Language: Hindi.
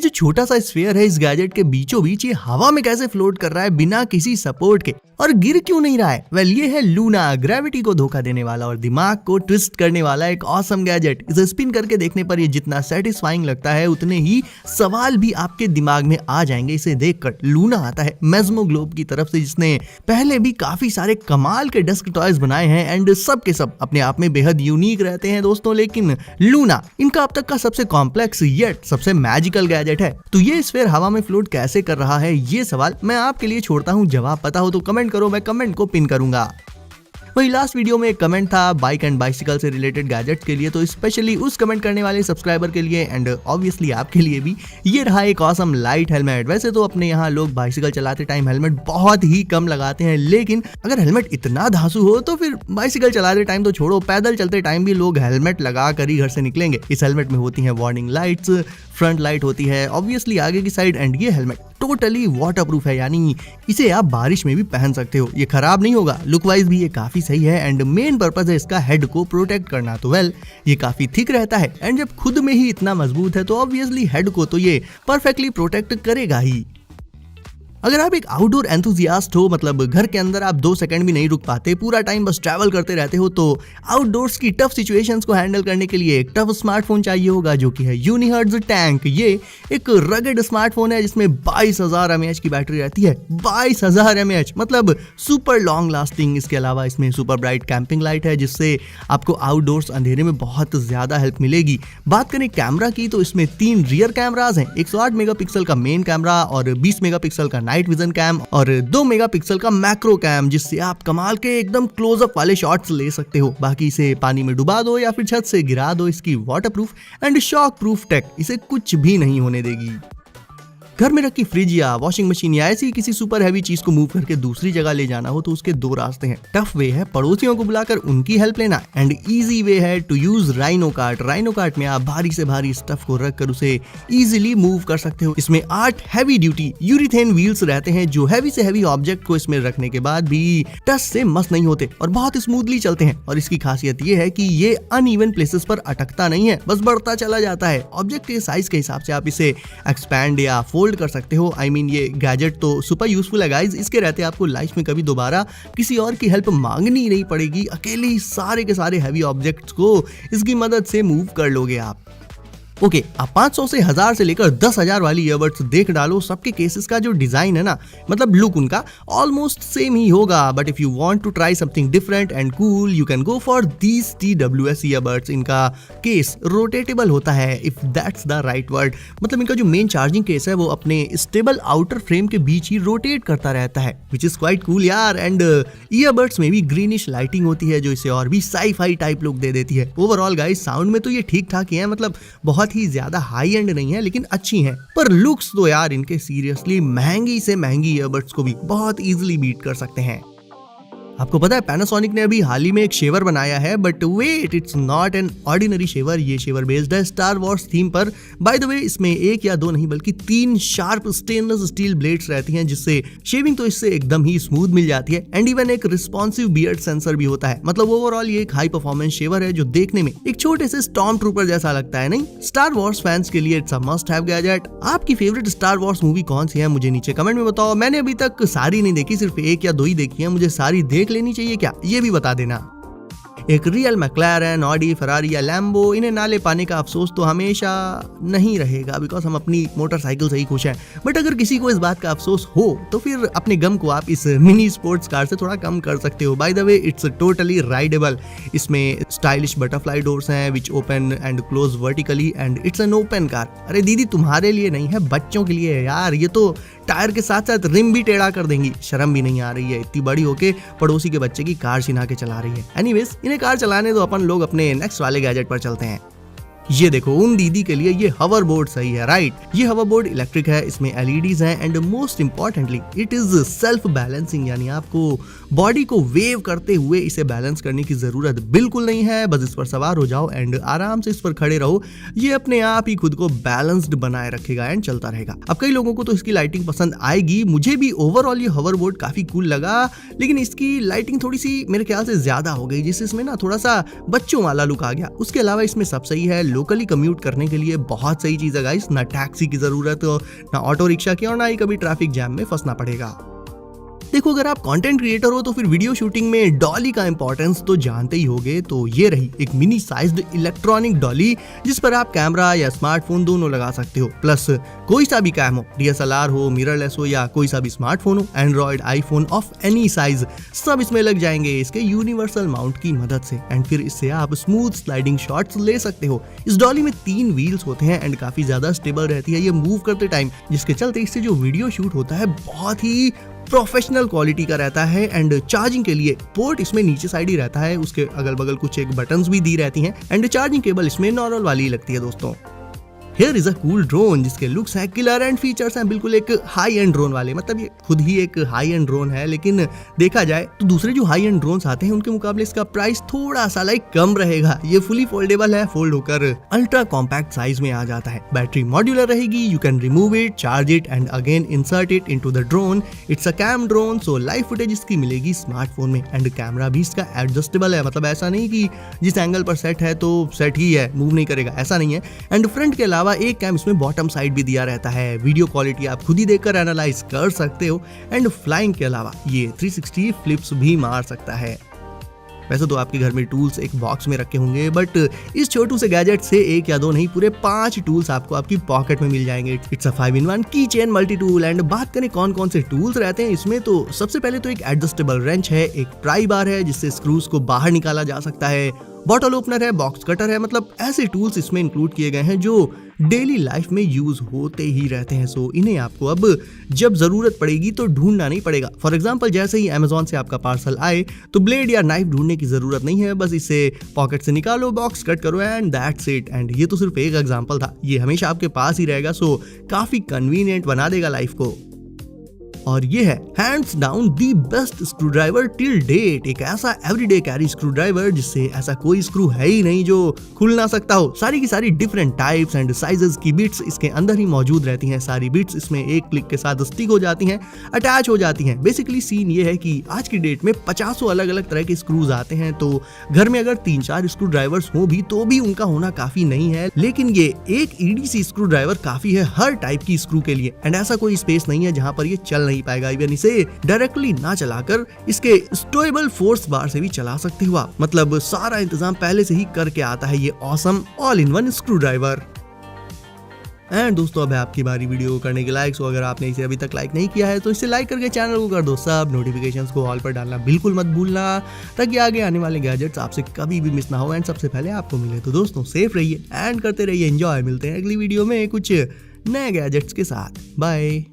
जो छोटा सा स्फीयर है इस गैजेट के बीचों बीच ये हवा में कैसे फ्लोट कर रहा है बिना किसी सपोर्ट के, और गिर क्यों नहीं रहा है? वेल ये है लूना, ग्रेविटी को धोखा देने वाला और दिमाग को ट्विस्ट करने वाला एक ऑसम गैजेट। इसे स्पिन करके देखने पर ये जितना सेटिस्फाइंग लगता है उतने ही सवाल भी आपके दिमाग में आ जाएंगे इसे देखकर। लूना आता है मेस्मो ग्लोब की तरफ से, जिसने पहले भी काफी सारे कमाल के डेस्क टॉयज बनाए हैं एंड सब के सब अपने आप में बेहद यूनिक रहते हैं दोस्तों। लेकिन लूना इनका अब तक का सबसे कॉम्प्लेक्स येट सबसे मैजिकल गैजेट है। तो ये स्फीयर हवा में फ्लोट कैसे कर रहा है, ये सवाल मैं आपके लिए छोड़ता हूँ। जवाब पता हो तो कमेंट करो, मैं कमेंट को पिन करूंगा। वही लास्ट वीडियो में एक कमेंट था बाइक एंड बाइसिकल से रिलेटेड गैजेट्स के लिए, तो स्पेशली उस कमेंट करने वाले सब्सक्राइबर के लिए एंड ऑब्वियसली आपके लिए भी ये रहा एक ऑसम लाइट हेलमेट। वैसे तो अपने यहाँ लोग बाइसिकल चलाते टाइम हेलमेट बहुत ही कम लगाते हैं, लेकिन अगर हेलमेट इतना धांसू हो तो फिर बाइसिकल चलाते टाइम तो छोड़ो, पैदल चलते टाइम भी लोग हेलमेट लगा कर ही घर से निकलेंगे। इस हेलमेट में होती है वार्निंग लाइट्स, फ्रंट लाइट होती है ऑब्वियसली आगे की साइड, एंड ये हेलमेट टोटली वाटरप्रूफ है, यानी इसे आप बारिश में भी पहन सकते हो, ये खराब नहीं होगा। लुक वाइज भी ये काफी सही है एंड मेन पर्पस है इसका हेड को प्रोटेक्ट करना। तो वेल ये काफी थिक रहता है एंड जब खुद में ही इतना मजबूत है तो ऑब्वियसली हेड को तो ये परफेक्टली प्रोटेक्ट करेगा ही। अगर आप एक आउटडोर एंथुजियास्ट हो, मतलब घर के अंदर आप 2 सेकंड भी नहीं रुक पाते, पूरा टाइम बस ट्रैवल करते रहते हो, तो आउटडोर्स की टफ सिचुएशंस को हैंडल करने के लिए एक टफ स्मार्टफोन चाहिए होगा जो कि है यूनिहर्ट्ज टैंक। ये एक रगेड स्मार्टफोन है जिसमें 22,000 mAh की बैटरी रहती है। 22,000 mAh मतलब सुपर लॉन्ग लास्टिंग। इसके अलावा इसमें सुपर ब्राइट कैंपिंग लाइट है जिससे आपको आउटडोर्स अंधेरे में बहुत ज्यादा हेल्प मिलेगी। बात करें कैमरा की तो इसमें 3 रियर कैमराज हैं, 108 मेगापिक्सल का मेन कैमरा और 20 मेगापिक्सल का नाइट विजन कैम और 2 मेगापिक्सल का मैक्रो कैम, जिससे आप कमाल के एकदम क्लोजअप वाले शॉट्स ले सकते हो। बाकी इसे पानी में डुबा दो या फिर छत से गिरा दो, इसकी waterproof and shockproof tech इसे कुछ भी नहीं होने देगी। घर में रखी फ्रिज या वॉशिंग मशीन या ऐसी किसी सुपर हैवी चीज को मूव करके दूसरी जगह ले जाना हो तो उसके 2 रास्ते हैं। टफ वे है पड़ोसियों को बुलाकर उनकी हेल्प लेना एंड इजी वे है to use Rhino Cart. Rhino Cart में आप भारी से भारी स्टफ को रखकर उसे इजीली मूव कर सकते हो। इसमें 8 हैवी ड्यूटी यूरिथेन व्हील्स रहते हैं जो हैवी से हैवी ऑब्जेक्ट को इसमें रखने के बाद भी टच से मस नहीं होते और बहुत स्मूथली चलते हैं। और इसकी खासियत ये है कि ये अनइवन प्लेसेस पर अटकता नहीं है, बस बढ़ता चला जाता है। ऑब्जेक्ट के साइज के हिसाब से आप इसे एक्सपैंड या फोल्ड कर सकते हो। I mean, ये गैजेट तो सुपर यूजफुल है गाइज। इसके रहते आपको लाइफ में कभी दोबारा किसी और की हेल्प मांगनी नहीं पड़ेगी, अकेले ही सारे के सारे हैवी ऑब्जेक्ट्स को इसकी मदद से मूव कर लोगे आप। ओके, आप 500 से 1000 से लेकर 10,000 वाली ईयरबड्स देख डालो, सबके केसेस का जो डिजाइन है ना, मतलब लुक उनका ऑलमोस्ट सेम ही होगा। But if you want to try something different and cool you can go for these TWS earbuds. इनका केस रोटेटेबल होता है, if that's the right word. मतलब इनका जो मेन चार्जिंग केस है वो अपने स्टेबल आउटर फ्रेम के बीच ही रोटेट करता रहता है, विच इज क्वाइट कूल यार। एंड ईयरबड्स में भी ग्रीनिश लाइटिंग होती है जो इसे और भी साई-फाई टाइप लुक दे देती है। ओवरऑल गाइस साउंड में तो ये ठीक ठाक ही है, मतलब बहुत ही ज्यादा हाई एंड नहीं है लेकिन अच्छी हैं। पर लुक्स तो यार इनके सीरियसली महंगी से महंगी ईयरबड्स को भी बहुत इजीली बीट कर सकते हैं। आपको पता है पैनासोनिक ने अभी हाल ही में एक शेवर बनाया है, but wait, it's not an ordinary shaver. ये शेवर बेस्ड है स्टार वॉर्स थीम पर। बाय द वे इसमें 1 या 2 नहीं बल्कि 3 शार्प स्टेनलेस स्टील ब्लेड्स रहती हैं जिससे शेविंग तो इससे एकदम ही स्मूथ मिल जाती है एंड इवन एक रिस्पॉन्सिव बियर्ड सेंसर भी होता है। मतलब ओवरऑल ये एक हाई परफॉर्मेंस शेवर है जो देखने में एक छोटे से स्टॉर्म ट्रूपर जैसा लगता है। नहीं, स्टार वॉर्स फैंस के लिए it's a must have gadget. आपकी फेवरेट स्टार वॉर्स मूवी कौन सी है मुझे नीचे कमेंट में बताओ। मैंने अभी तक सारी नहीं देखी, सिर्फ 1 या 2 ही देखी है, मुझे सारी देख लेनी चाहिए क्या, ये भी बता देना। एक रियल मैक्लारेन, ऑडी, फरारी या लैम्बो, इन्हें ना ले पाने का अफसोस तो हमेशा नहीं रहेगा बिकॉज हम अपनी मोटरसाइकिल से ही खुश हैं। बट अगर किसी को इस बात का अफसोस हो तो फिर अपने गम को आप इस मिनी स्पोर्ट्स कार से थोड़ा कम कर सकते हो। By the way it's totally rideable. इसमें स्टाइलिश बटरफ्लाई डोर्स हैं which open and close vertically and it's an open car. अरे दीदी तुम्हारे लिए नहीं है, बच्चों के लिए है यार। ये तो टायर के साथ साथ रिम भी टेढ़ा कर देंगी। शर्म भी नहीं आ रही है, इतनी बड़ी होके पड़ोसी के बच्चे की कार छिना के चला रही है। एनीवेज इन्हें कार चलाने दो, अपन लोग अपने नेक्स्ट वाले गैजेट पर चलते हैं। ये देखो उन दीदी के लिए ये हवर बोर्ड सही है, राइट। ये हवर बोर्ड इलेक्ट्रिक है, इसमें LEDs हैं and most importantly it is self balancing, यानी आपको बॉडी को वेव करते हुए इसे बैलेंस करने की जरूरत बिल्कुल नहीं है। बस इस पर सवार हो जाओ एंड आराम से इस पर खड़े रहो, ये अपने आप ही खुद को बैलेंस्ड बनाए रखेगा एंड चलता रहेगा। अब कई लोगों को तो इसकी लाइटिंग पसंद आएगी, मुझे भी ओवरऑल ये हवर बोर्ड काफी कूल लगा, लेकिन इसकी लाइटिंग थोड़ी सी मेरे ख्याल से ज्यादा हो गई जिससे इसमें ना थोड़ा सा बच्चों वाला लुक आ गया। उसके अलावा इसमें सब सही है, लोकली कम्यूट करने के लिए बहुत सही चीज है गाइस। ना टैक्सी की जरूरत, ना ऑटो रिक्शा की, और ना ही कभी ट्रैफिक जैम में फंसना पड़ेगा। देखो, अगर आप कंटेंट क्रिएटर हो तो फिर वीडियो शूटिंग में डॉली का इंपॉर्टेंस तो जानते ही होगे। तो ये रही एक मिनी साइज्ड इलेक्ट्रॉनिक डॉली जिस पर आप कैमरा या स्मार्टफोन दोनों लगा सकते हो। प्लस कोई सा भी कैम हो, DSLR हो, मिररलेस हो या कोई सा भी स्मार्टफोन हो, Android, iPhone of any size, सब इसमें लग जाएंगे इसके यूनिवर्सल माउंट की मदद से। एंड फिर इससे आप स्मूथ स्लाइडिंग शॉट्स ले सकते हो। इस डॉली में 3 व्हील्स होते हैं एंड काफी ज्यादा स्टेबल रहती है ये मूव करते टाइम, जिसके चलते इससे जो वीडियो शूट होता है बहुत ही प्रोफेशनल क्वालिटी का रहता है। एंड चार्जिंग के लिए पोर्ट इसमें नीचे साइड ही रहता है, उसके अगल बगल कुछ एक बटन्स भी दी रहती हैं एंड चार्जिंग केबल इसमें नॉर्मल वाली लगती है दोस्तों। Here is a cool drone जिसके लुक्स है किलर एंड फीचर्स हैं बिल्कुल एक हाई एंड ड्रोन वाले। मतलब ये खुद ही एक हाई एंड ड्रोन है, लेकिन देखा जाए तो दूसरे जो हाई एंड ड्रोन्स आते हैं उनके मुकाबले इसका प्राइस थोड़ा सा कम रहेगा। ये फुली फोल्डेबल है, फोल्ड होकर अल्ट्रा कॉम्पैक्ट साइज में आ जाता है। बैटरी मॉड्यूलर रहेगी, you can remove it, charge it and again insert it into the drone. It's a cam drone, so live footage इसकी मिलेगी स्मार्टफोन में। एंड कैमरा भी इसका एडजस्टेबल है, मतलब ऐसा नहीं कि जिस एंगल पर सेट है तो सेट ही है, मूव नहीं करेगा, ऐसा नहीं है। एंड फ्रंट के अलावा एक कैम इसमें बॉटम साइड भी दिया रहता है। वीडियो क्वालिटी आप खुद ही देखकर एनालाइज कर सकते हो। एंड फ्लाइंग के अलावा ये 360 फ्लिप्स भी मार सकता है। वैसे तो आपके घर में टूल्स एक बॉक्स में रखे होंगे, बट इस छोटू से गैजेट से 1 या 2 नहीं, पूरे 5 टूल्स आपको आपकी पॉकेट में मिल जाएंगे। इट्स अ 5-in-1 की चेन मल्टी टूल। एंड बात करें कौन कौन से टूल्स रहते हैं इसमें, तो सबसे पहले तो एक एडजस्टेबल रेंच है, एक प्राई बार है जिससे स्क्रूज को बाहर निकाला जा सकता है, बॉटल ओपनर है, बॉक्स कटर है। मतलब ऐसे टूल्स इसमें इंक्लूड किए गए हैं जो डेली लाइफ में यूज होते ही रहते हैं। सो इन्हें आपको अब जब जरूरत पड़ेगी तो ढूंढना नहीं पड़ेगा। फॉर एग्जांपल, जैसे ही अमेज़न से आपका पार्सल आए तो ब्लेड या नाइफ ढूंढने की जरूरत नहीं है, बस इसे पॉकेट से निकालो, बॉक्स कट करो एंड दैट्स इट। एंड ये तो सिर्फ एक एग्जांपल था, ये हमेशा आपके पास ही रहेगा, सो काफी कन्वीनियंट बना देगा लाइफ को। और ये है hands down the best screwdriver till date. एक ऐसा एवरीडे कैरी स्क्रू ड्राइवर जिससे ऐसा कोई स्क्रू है ही नहीं जो खुल ना सकता हो। सारी की सारी डिफरेंट टाइप्स एंड साइजेस की बिट्स इसके अंदर ही मौजूद रहती हैं। सारी बिट्स इसमें एक क्लिक के साथ स्टिक हो जाती हैं, अटैच हो जाती हैं। बेसिकली सीन ये है कि आज की डेट में 50 अलग अलग तरह के स्क्रूज आते हैं, तो घर में अगर 3-4 स्क्रू ड्राइवर्स हो भी तो भी उनका होना काफी नहीं है। लेकिन ये एक EDC स्क्रू ड्राइवर काफी है हर टाइप की स्क्रू के लिए। एंड ऐसा कोई स्पेस नहीं है जहां पर ये चल नहीं पाएगा। इवन इसे डायरेक्टली ना चलाकर इसके स्टेबल फोर्स बार से भी चला सकते हो आप। मतलब सारा इंतजाम पहले से ही करके आता है ये awesome all in one screw driver. And दोस्तों, अब है आपकी बारी वीडियो करने के लाइक। सो अगर आपने इसे अभी तक लाइक नहीं किया है तो इसे लाइक करके चैनल को कर दो सब, नोटिफिकेशंस को ऑल पर डालना बिल्कुल मत भूलना, ताकि आगे आने वाले गैजेट्स आपसे कभी भी मिस ना हो एंड सबसे पहले आपको मिले। तो दोस्तों, सेफ रहिए एंड करते रहिए एंजॉय। मिलते हैं अगली वीडियो में कुछ नए गैजेट्स के साथ। बाय।